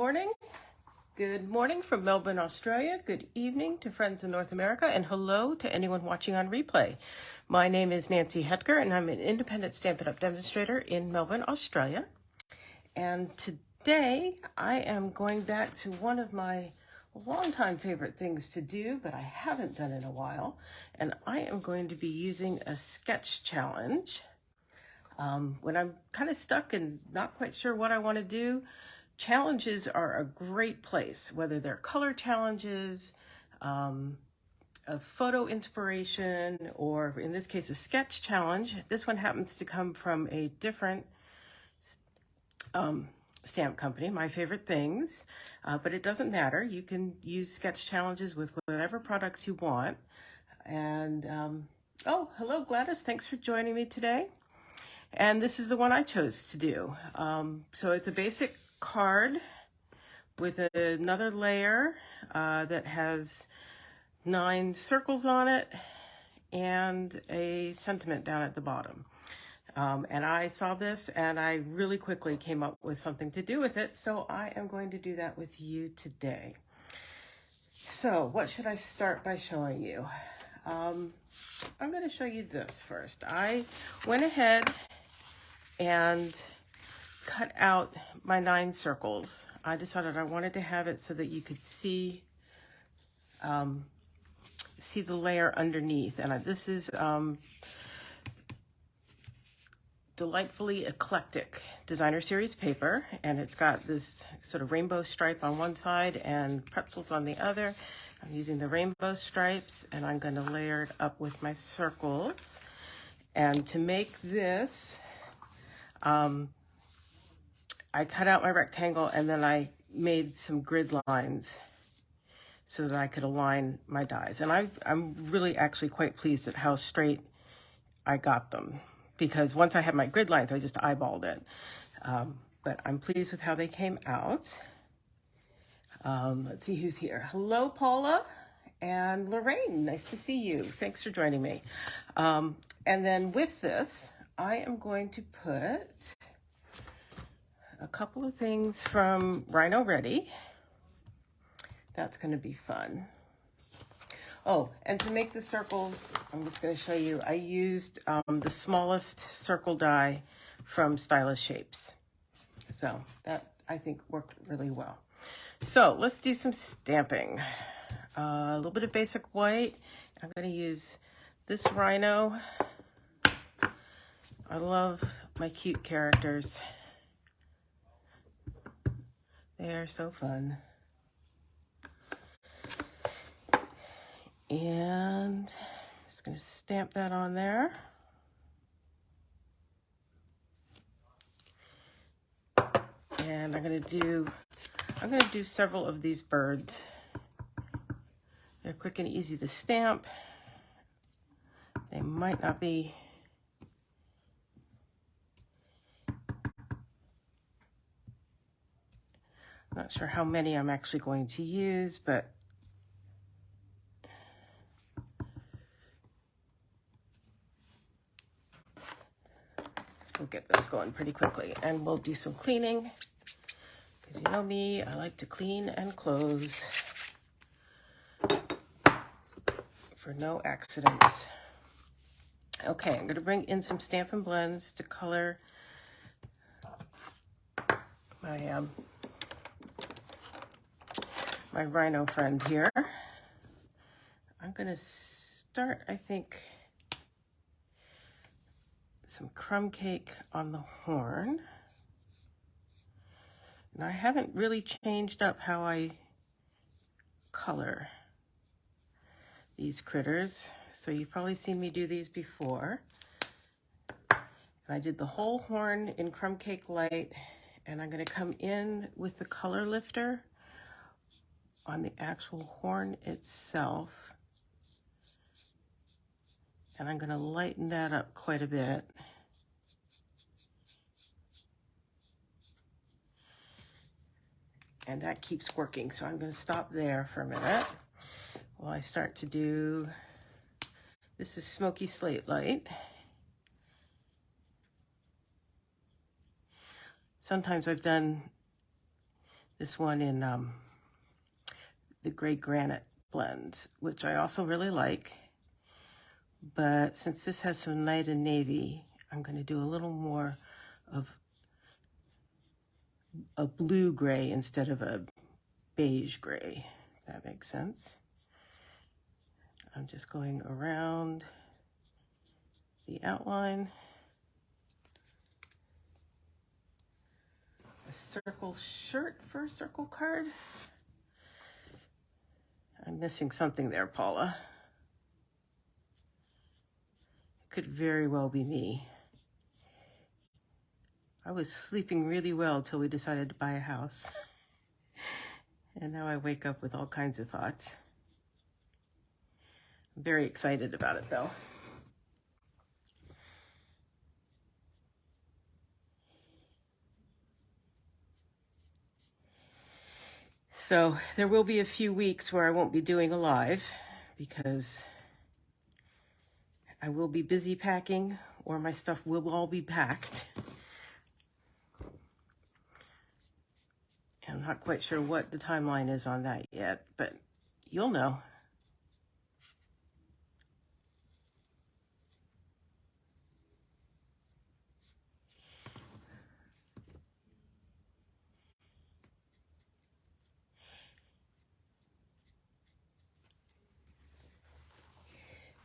morning. Good morning from Melbourne, Australia. Good evening to friends in North America, and hello to anyone watching on replay. My name is Nancy Hetker, and I'm an independent Stampin' Up! Demonstrator in Melbourne, Australia. And today I am going back to one of my longtime favorite things to do, but I haven't done in a while. And I am going to be using a sketch challenge. When I'm kind of stuck and not quite sure what I want to do, challenges are a great place, whether they're color challenges, a photo inspiration, or in this case, a sketch challenge. This one happens to come from a different stamp company, My Favorite Things, but it doesn't matter. You can use sketch challenges with whatever products you want. And, oh, hello, Gladys. Thanks for joining me today. And this is the one I chose to do. So it's a basic card with another layer that has 9 circles on it and a sentiment down at the bottom. And I saw this and I really quickly came up with something to do with it. So I am going to do that with you today. So what should I start by showing you? I'm going to show you this first. I went ahead and cut out my 9 circles. I decided I wanted to have it so that you could see the layer underneath. And this is Delightfully Eclectic Designer Series paper, and it's got this sort of rainbow stripe on one side and pretzels on the other. I'm using the rainbow stripes, and I'm going to layer it up with my circles. And to make this, I cut out my rectangle and then I made some grid lines so that I could align my dies. And I'm really actually quite pleased at how straight I got them, because once I had my grid lines, I just eyeballed it. But I'm pleased with how they came out. Let's see who's here. Hello, Paula and Lorraine. Nice to see you. Thanks for joining me. And then with this, I am going to put a couple of things from Rhino Ready. That's going to be fun. Oh, and to make the circles, I'm just going to show you, I used the smallest circle die from Stylish Shapes. So that, I think, worked really well. So let's do some stamping. A little bit of basic white. I'm going to use this Rhino. I love my cute characters. They are so fun. And I'm just going to stamp that on there. And I'm going to do several of these birds. They're quick and easy to stamp. They might not be not sure how many I'm actually going to use, but we'll get those going pretty quickly. And we'll do some cleaning, because you know me, I like to clean and close for no accidents. Okay, I'm going to bring in some Stampin' Blends to color my my Rhino friend here. I'm going to start, I think, some crumb cake on the horn. And I haven't really changed up how I color these critters, so you've probably seen me do these before. And I did the whole horn in crumb cake light, and I'm going to come in with the color lifter on the actual horn itself, and I'm going to lighten that up quite a bit. And that keeps working, so I'm going to stop there for a minute while I start to do, this is Smoky Slate Light. Sometimes I've done This one in the gray granite blends, which I also really like. But since this has some night and navy, I'm going to do a little more of a blue gray instead of a beige gray, if that makes sense. I'm just going around the outline. A circle shirt for a circle card. I'm missing something there, Paula. It could very well be me. I was sleeping really well till we decided to buy a house. And now I wake up with all kinds of thoughts. I'm very excited about it though. So there will be a few weeks where I won't be doing a live because I will be busy packing, or my stuff will all be packed. I'm not quite sure what the timeline is on that yet, but you'll know.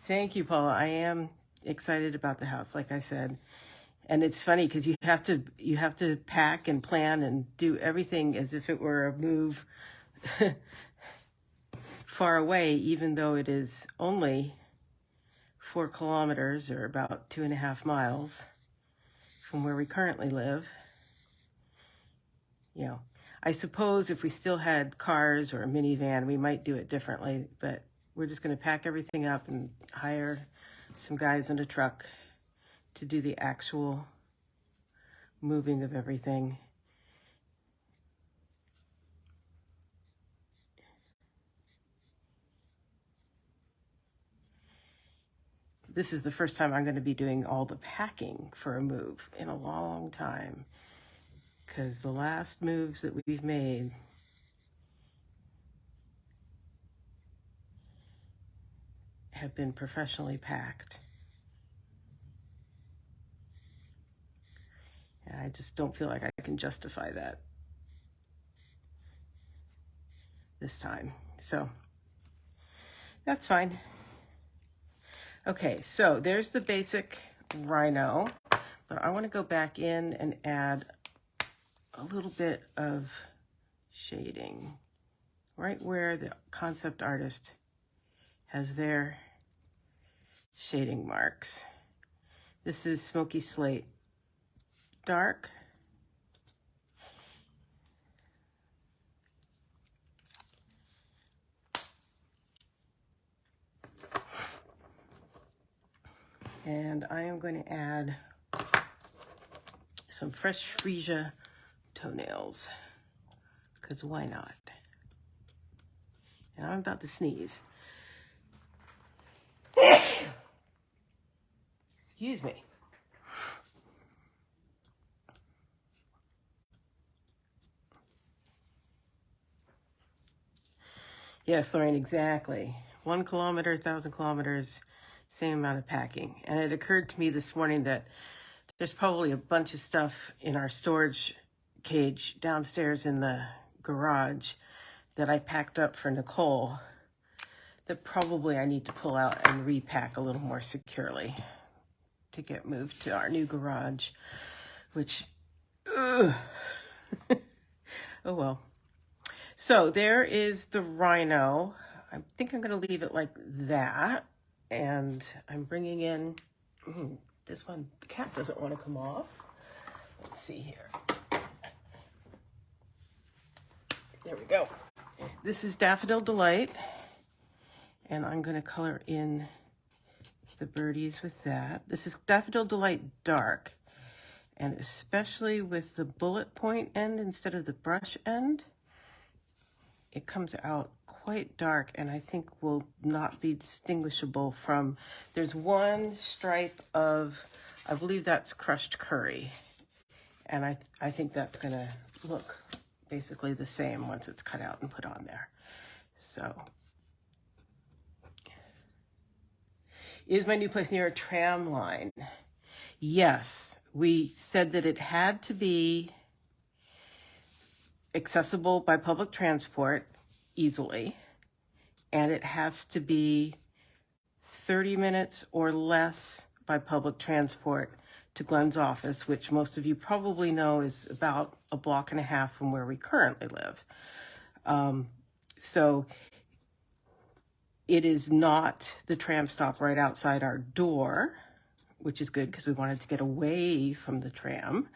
Thank you, Paula. I am excited about the house, like I said. And it's funny because you have to pack and plan and do everything as if it were a move far away, even though it is only 4 kilometers or about 2.5 miles from where we currently live. You know, I suppose if we still had cars or a minivan, we might do it differently, but we're just going to pack everything up and hire some guys in a truck to do the actual moving of everything. This is the first time I'm going to be doing all the packing for a move in a long time, because the last moves that we've made have been professionally packed. And I just don't feel like I can justify that this time. So that's fine. Okay, so there's the basic Rhino, but I want to go back in and add a little bit of shading right where the concept artist has their shading marks. This is Smoky Slate Dark. And I am going to add some fresh freesia toenails, because why not? And I'm about to sneeze. Excuse me. Yes, Lorraine, exactly. 1 kilometer, 1,000 kilometers, same amount of packing. And it occurred to me this morning that there's probably a bunch of stuff in our storage cage downstairs in the garage that I packed up for Nicole that probably I need to pull out and repack a little more securely to get moved to our new garage, which, oh well. So there is the Rhino. I think I'm going to leave it like that. And I'm bringing in, this one, the cap doesn't want to come off. Let's see here. There we go. This is Daffodil Delight. And I'm going to color in the birdies with that. This is Daffodil Delight Dark. And especially with the bullet point end instead of the brush end, it comes out quite dark, and I think will not be distinguishable from, there's one stripe of, I believe that's crushed curry. And I think that's gonna look basically the same once it's cut out and put on there. So, is my new place near a tram line? Yes, we said that it had to be accessible by public transport easily, and it has to be 30 minutes or less by public transport to Glenn's office, which most of you probably know is about a block and a half from where we currently live. So it is not the tram stop right outside our door, which is good because we wanted to get away from the tram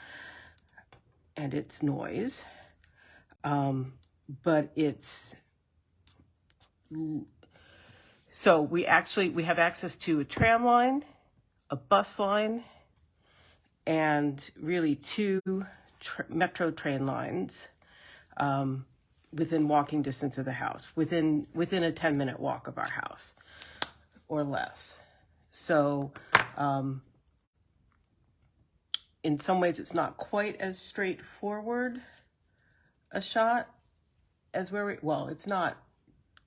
and its noise. But it's, so we have access to a tram line, a bus line, and really two metro train lines within walking distance of the house, within a 10-minute walk of our house or less. So in some ways it's not quite as straightforward a shot as it's not,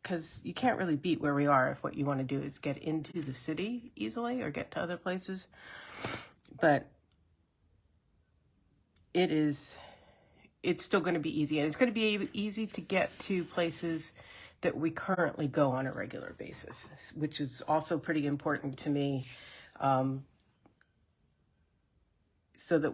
because you can't really beat where we are if what you want to do is get into the city easily or get to other places. But it's still going to be easy, and it's going to be easy to get to places that we currently go on a regular basis, which is also pretty important to me. So that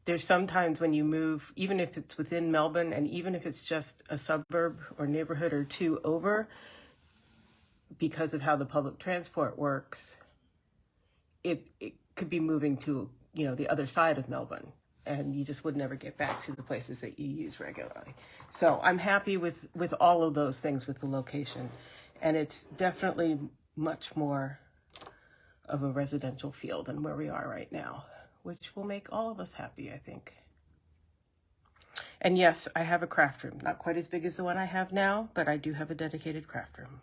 there's sometimes when you move, even if it's within Melbourne, and even if it's just a suburb or neighborhood or two over, because of how the public transport works, it could be moving to, the other side of Melbourne, and you just would never get back to the places that you use regularly. So I'm happy with all of those things with the location, and it's definitely much more of a residential feel than where we are right now, which will make all of us happy, I think. And yes, I have a craft room, not quite as big as the one I have now, but I do have a dedicated craft room.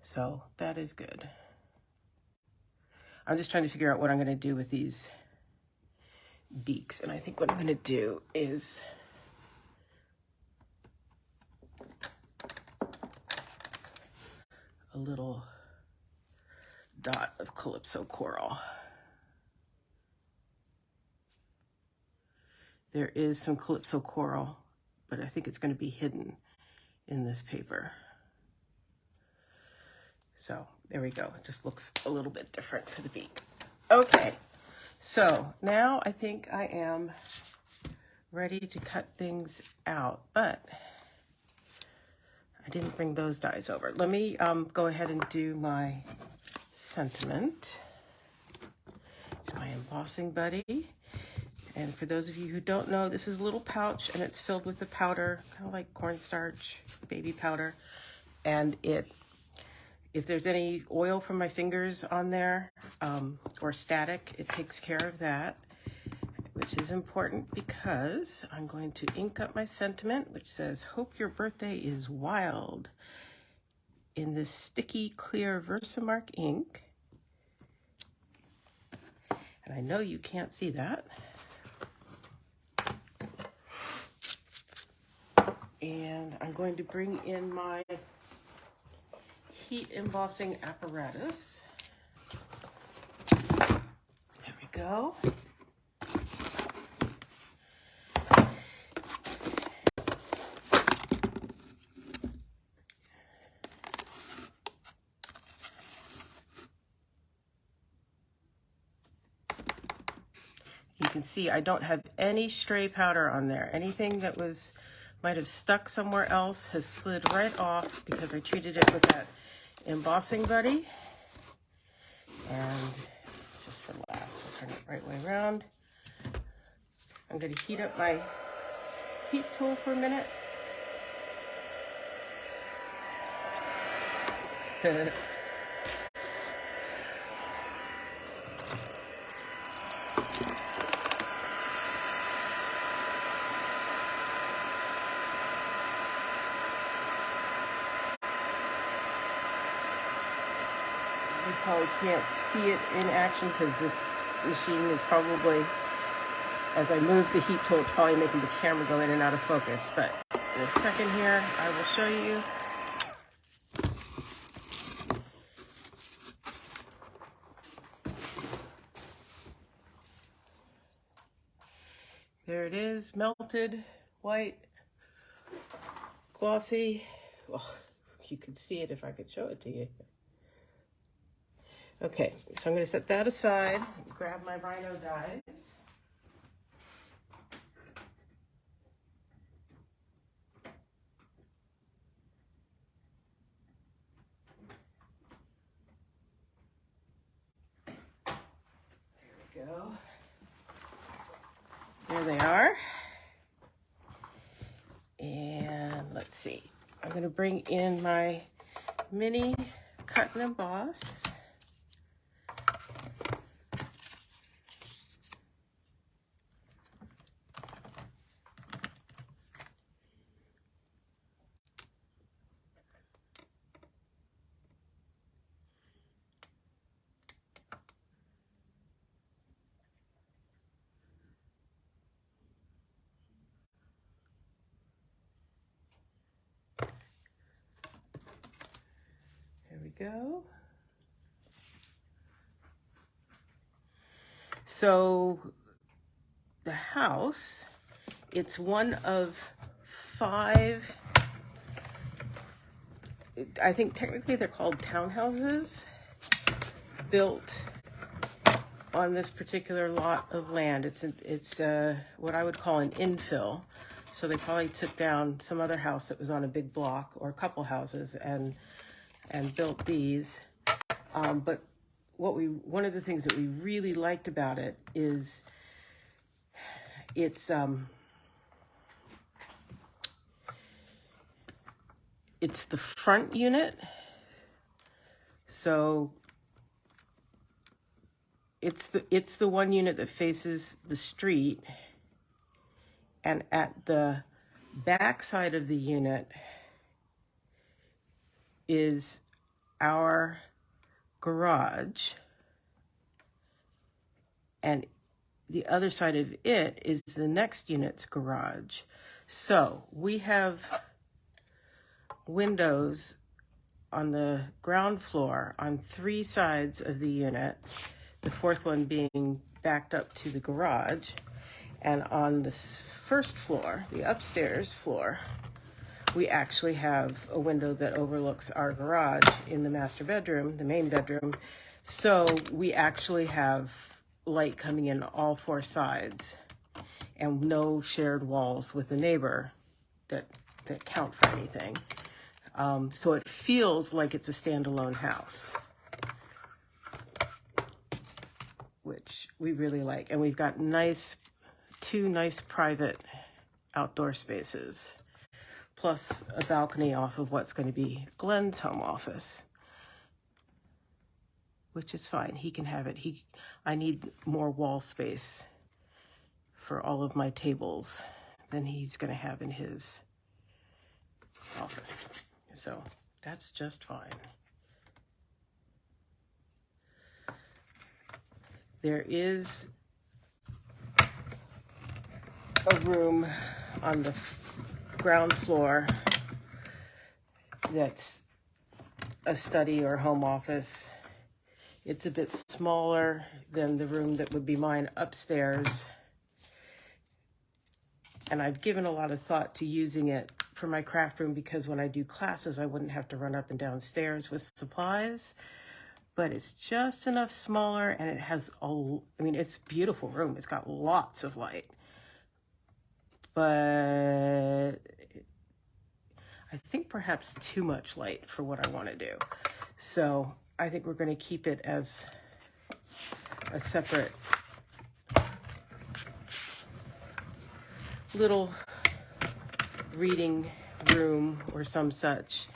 So that is good. I'm just trying to figure out what I'm going to do with these beaks. And I think what I'm going to do is a little dot of Calypso coral. There is some Calypso coral, but I think it's going to be hidden in this paper. So there we go. It just looks a little bit different for the beak. Okay, so now I think I am ready to cut things out, but I didn't bring those dies over. Let me go ahead and do my sentiment, my embossing buddy. And for those of you who don't know, this is a little pouch, and it's filled with a powder, kind of like cornstarch, baby powder. And if there's any oil from my fingers on there, or static, it takes care of that, which is important because I'm going to ink up my sentiment, which says, "Hope your birthday is wild," in this sticky, clear Versamark ink. And I know you can't see that. And I'm going to bring in my heat embossing apparatus. There we go. You can see I don't have any stray powder on there. Anything that might have stuck somewhere else has slid right off because I treated it with that embossing buddy. And just for laughs, we'll turn it right way around. I'm going to heat up my heat tool for a minute. You probably can't see it in action because this machine is probably As I move the heat tool, it's probably making the camera go in and out of focus, but in a second here, I will show you. There it is, melted, white, glossy. Well, you could see it if I could show it to you. Okay, so I'm going to set that aside, grab my Rhino dies. There we go. There they are. And let's see, I'm going to bring in my mini cut and emboss. There we go. So the house, it's one of 5, I think technically they're called townhouses, built on this particular lot of land. It's what I would call an infill. So they probably took down some other house that was on a big block or a couple houses and built these. But one of the things that we really liked about it is it's the front unit. So it's the one unit that faces the street, and at the back side of the unit is our garage, and the other side of it is the next unit's garage. So we have windows on the ground floor on 3 sides of the unit, the 4th one being backed up to the garage. And on the first floor, the upstairs floor, we actually have a window that overlooks our garage in the master bedroom, the main bedroom. So we actually have light coming in all 4 sides and no shared walls with the neighbor that count for anything. So it feels like it's a standalone house, which we really like. And we've got 2 nice private outdoor spaces, plus a balcony off of what's going to be Glenn's home office, which is fine. He can have it. I need more wall space for all of my tables than he's going to have in his office. So that's just fine. There is a room on the ground floor that's a study or home office. It's a bit smaller than the room that would be mine upstairs. And I've given a lot of thought to using it for my craft room because when I do classes, I wouldn't have to run up and down stairs with supplies. But it's just enough smaller, and it has it's a beautiful room. It's got lots of light. But I think perhaps too much light for what I want to do. So I think we're going to keep it as a separate little reading room or some such.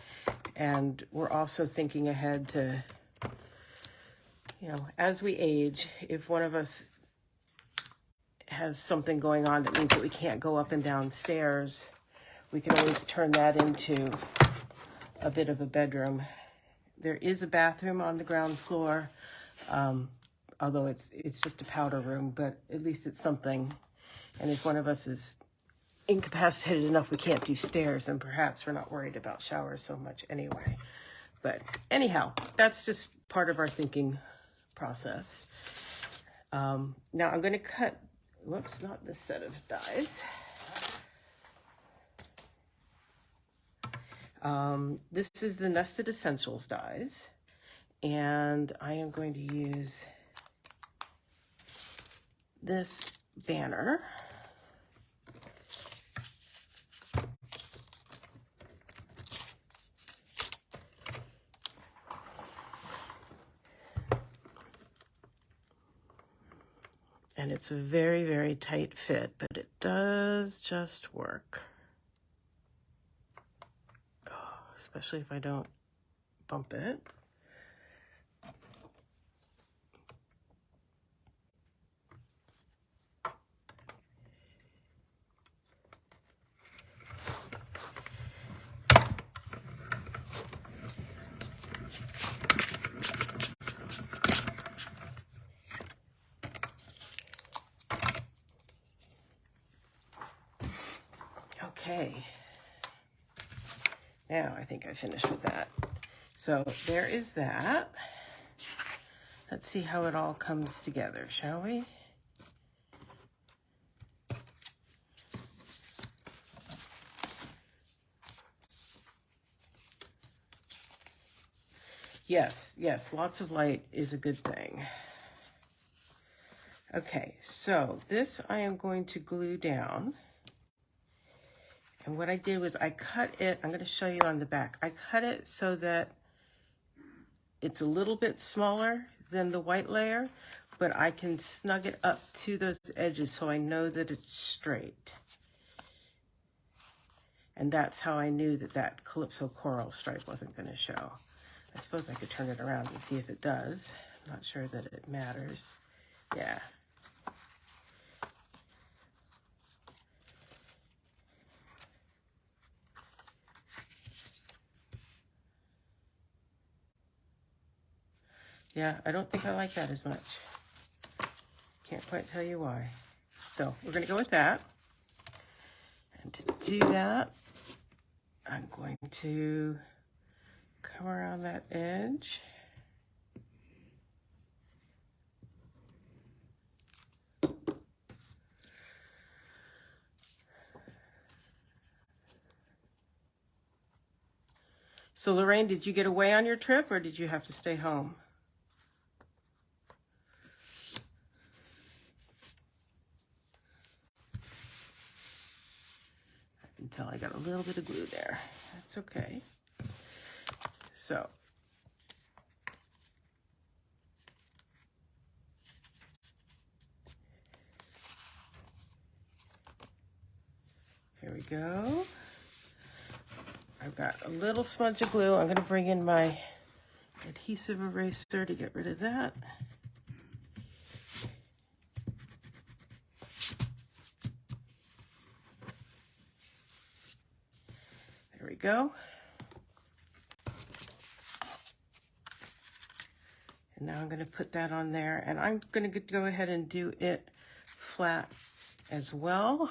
And we're also thinking ahead to, as we age, if one of us has something going on that means that we can't go up and down stairs, we can always turn that into a bit of a bedroom. There is a bathroom on the ground floor, although it's just a powder room, but at least it's something. And if one of us is incapacitated enough we can't do stairs, then perhaps we're not worried about showers so much anyway. But anyhow, that's just part of our thinking process. Now I'm going to cut, whoops, not this set of dies. This is the Nested Essentials dies, and I am going to use this banner. And it's a very, very tight fit, but it does just work. Oh, especially if I don't bump it. Okay, now I think I finished with that. So there is that. Let's see how it all comes together, shall we? Yes, yes, lots of light is a good thing. Okay, so this I am going to glue down. And what I did was I cut it, I'm going to show you on the back. I cut it so that it's a little bit smaller than the white layer, but I can snug it up to those edges so I know that it's straight. And that's how I knew that that Calypso coral stripe wasn't going to show. I suppose I could turn it around and see if it does. I'm not sure that it matters. Yeah. Yeah, I don't think I like that as much. Can't quite tell you why. So we're going to go with that. And to do that, I'm going to come around that edge. So Lorraine, did you get away on your trip or did you have to stay home? I can tell I got a little bit of glue there. That's okay. So here we go. I've got a little smudge of glue. I'm going to bring in my adhesive eraser to get rid of that. There we go. And now I'm going to put that on there, and I'm going to go ahead and do it flat as well.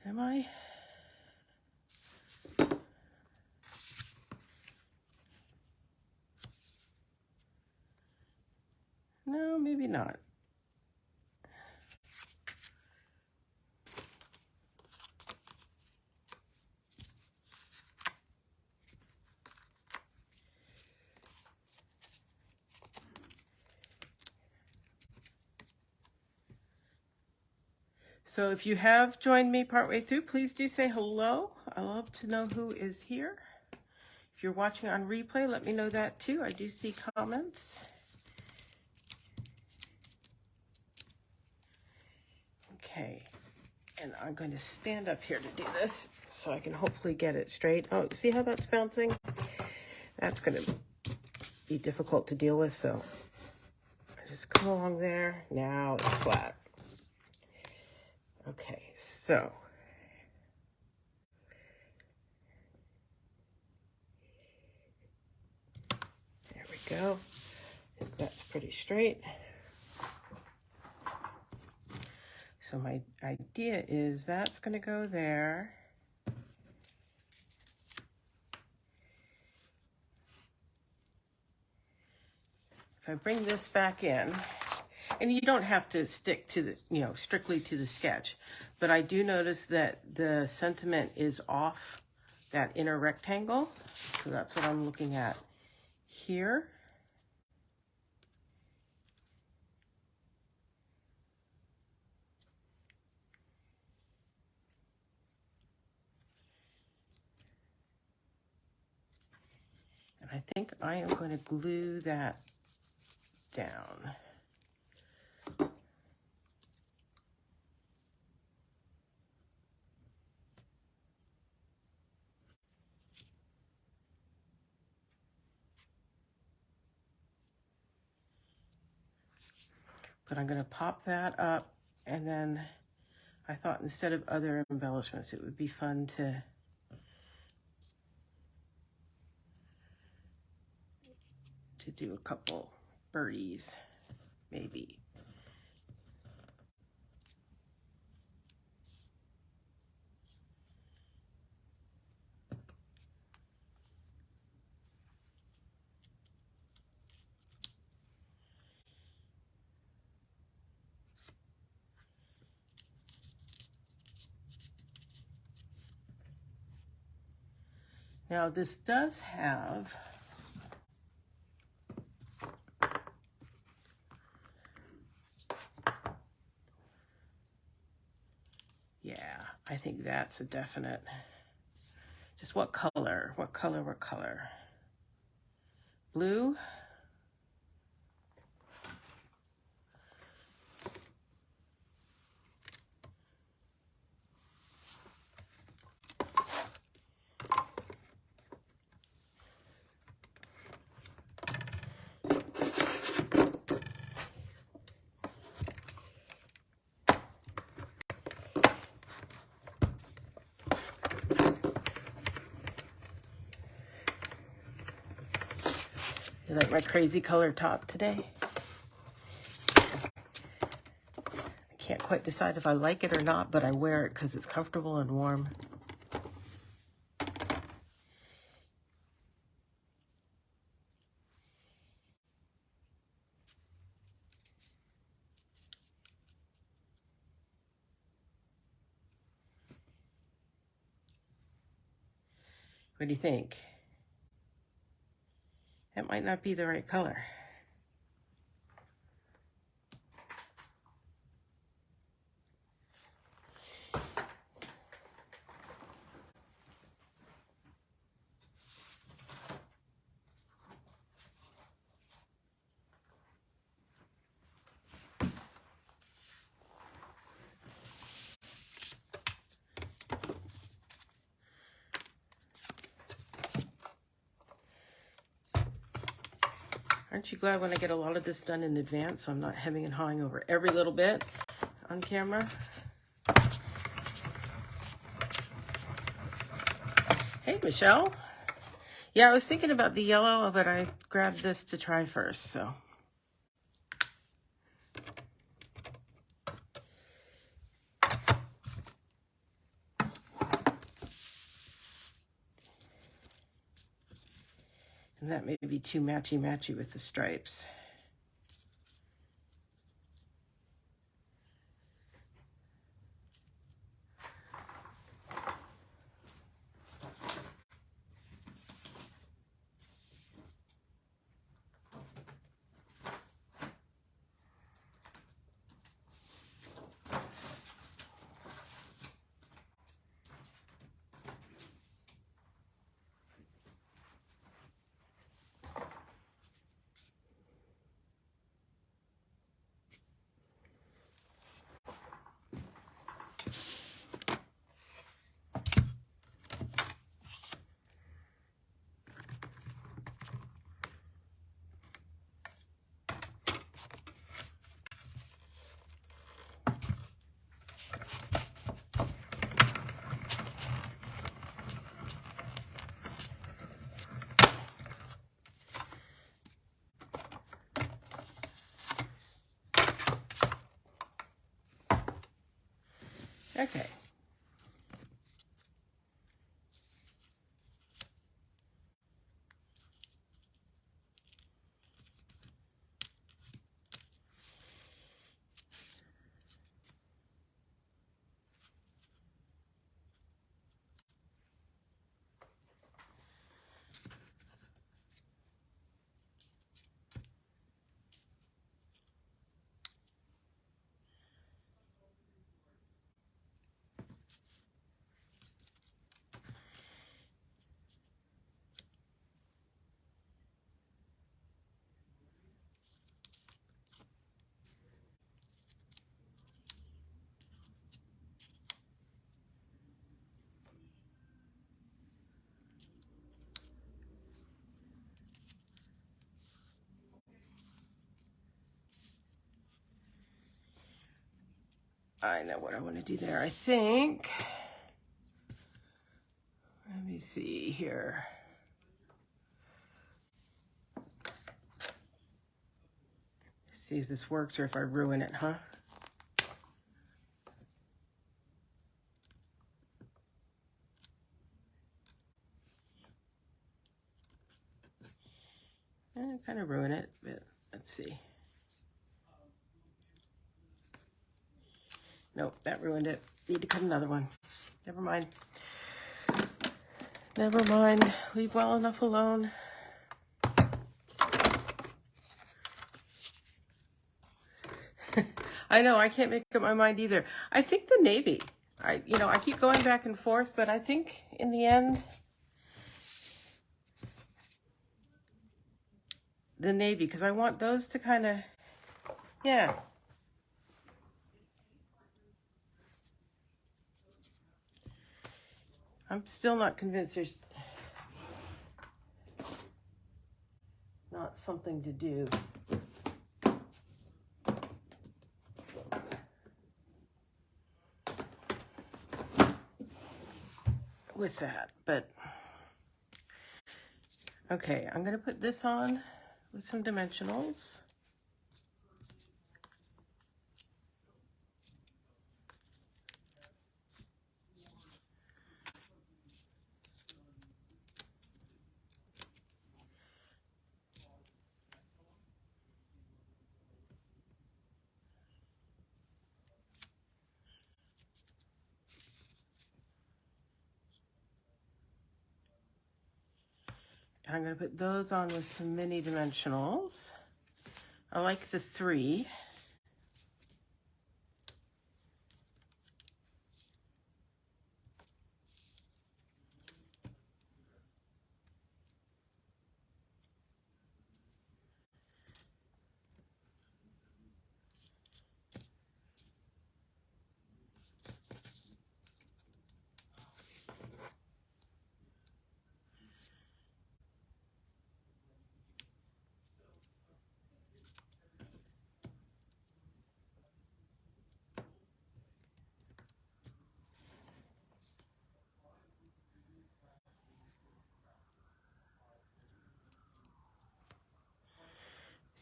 Am I? No, maybe not. So if you have joined me partway through, please do say hello. I love to know who is here. If you're watching on replay, let me know that too. I do see comments. Okay, and I'm going to stand up here to do this so I can hopefully get it straight. Oh, see how that's bouncing? That's going to be difficult to deal with, so I just come along there. Now it's flat. Okay, so there we go. I think that's pretty straight. So my idea is that's going to go there. If I bring this back in, and you don't have to stick to the, strictly to the sketch, but I do notice that the sentiment is off that inner rectangle. So that's what I'm looking at here. And I think I am going to glue that down. But I'm going to pop that up, and then I thought instead of other embellishments, it would be fun to do a couple birdies, maybe. Now this does have I think that's a definite. Just what color? What color? What color? Blue? You like my crazy color top today? I can't quite decide if I like it or not, but I wear it because it's comfortable and warm. What do you think? That might not be the right color. Aren't you glad when I get a lot of this done in advance so I'm not hemming and hawing over every little bit on camera? Hey, Michelle. Yeah, I was thinking about the yellow, but I grabbed this to try first, so. And that may be too matchy-matchy with the stripes. Okay. I know what I want to do there. I think, let me see here. See if this works or if I ruin it, huh? Kind of ruin it, but let's see. Nope, that ruined it. Need to cut another one. Never mind. Never mind. Leave well enough alone. I know, I can't make up my mind either. I think the navy. I keep going back and forth, but I think in the end, the navy, because I want those to kind of, yeah. I'm still not convinced there's not something to do with that, but okay, I'm going to put this on with some dimensionals. I'm going to put those on with some mini dimensionals. I like the 3.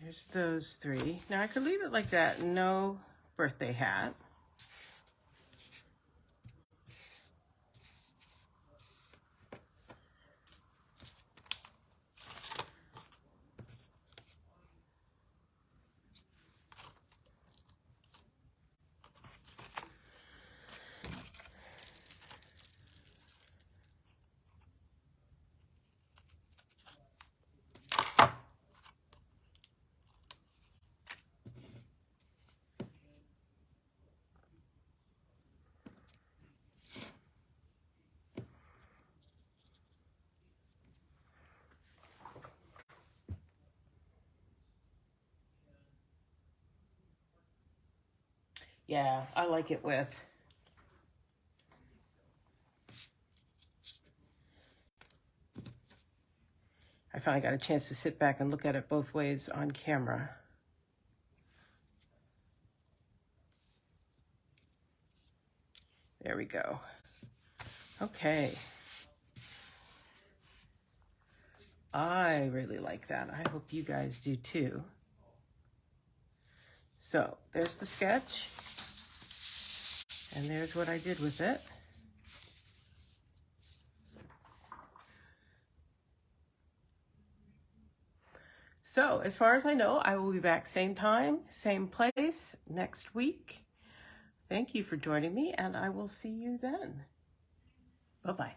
Here's those 3. Now I could leave it like that, no birthday hat. Yeah, I like it with. I finally got a chance to sit back and look at it both ways on camera. There we go. Okay. I really like that. I hope you guys do too. So there's the sketch. And there's what I did with it. So as far as I know, I will be back same time, same place next week. Thank you for joining me, and I will see you then. Bye-bye.